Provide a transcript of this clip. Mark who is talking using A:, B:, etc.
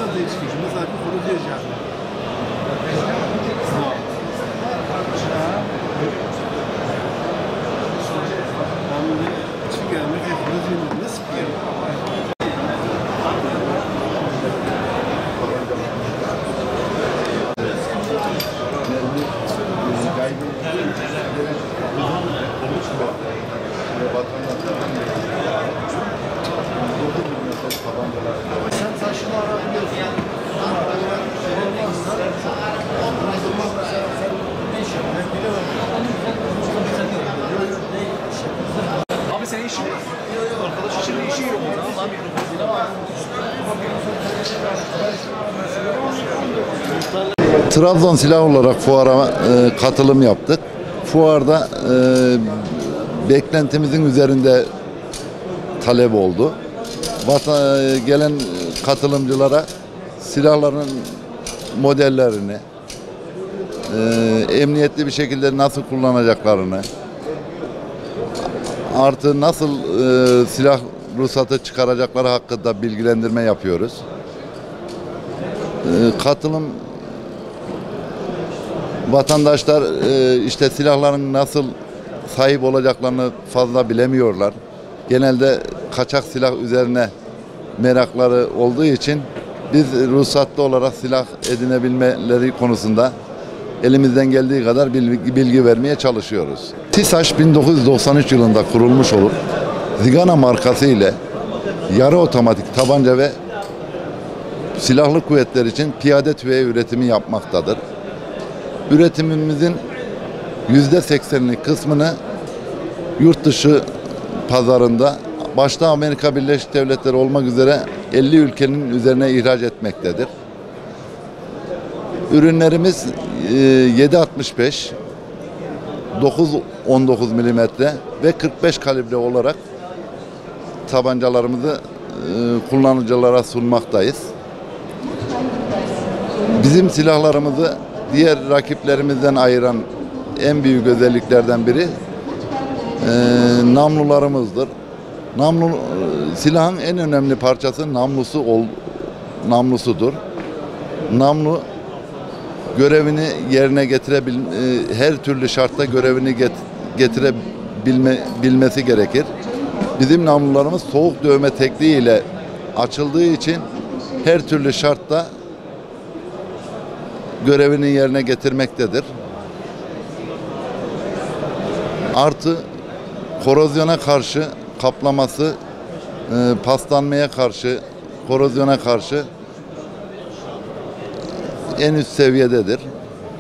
A: zadeckich, my zakupu wiedziamy.
B: Sen taşını arabiliyorsun.
C: Abi senin işin arkadaş işin işi yok mu?
D: Trabzon Silah olarak fuara katılım yaptık. Fuarda beklentimizin üzerinde talep oldu. Gelen katılımcılara silahların modellerini, emniyetli bir şekilde nasıl kullanacaklarını, artı nasıl silah ruhsatı çıkaracakları hakkında bilgilendirme yapıyoruz. Katılım vatandaşlar işte silahların nasıl sahip olacaklarını fazla bilemiyorlar. Genelde kaçak silah üzerine merakları olduğu için biz ruhsatlı olarak silah edinebilmeleri konusunda elimizden geldiği kadar bilgi vermeye çalışıyoruz. TİSAŞ 1993 yılında kurulmuş olup Zigana markası ile yarı otomatik tabanca ve silahlı kuvvetler için piyade tüfeği üretimi yapmaktadır. Üretimimizin %80'lik kısmını yurt dışı pazarında başta Amerika Birleşik Devletleri olmak üzere 50 ülkenin üzerine ihraç etmektedir. Ürünlerimiz 7.65, 9.19 mm ve 45 kalibre olarak tabancalarımızı kullanıcılara sunmaktayız. Bizim silahlarımızı diğer rakiplerimizden ayıran en büyük özelliklerden biri namlularımızdır. Silahın en önemli parçası namlusudur. Namlu görevini yerine her türlü şartta görevini getirebilmesi gerekir. Bizim namlularımız soğuk dövme tekniği ile açıldığı için her türlü şartta görevini yerine getirmektedir. Artı korozyona karşı kaplaması, paslanmaya karşı, korozyona karşı en üst seviyededir.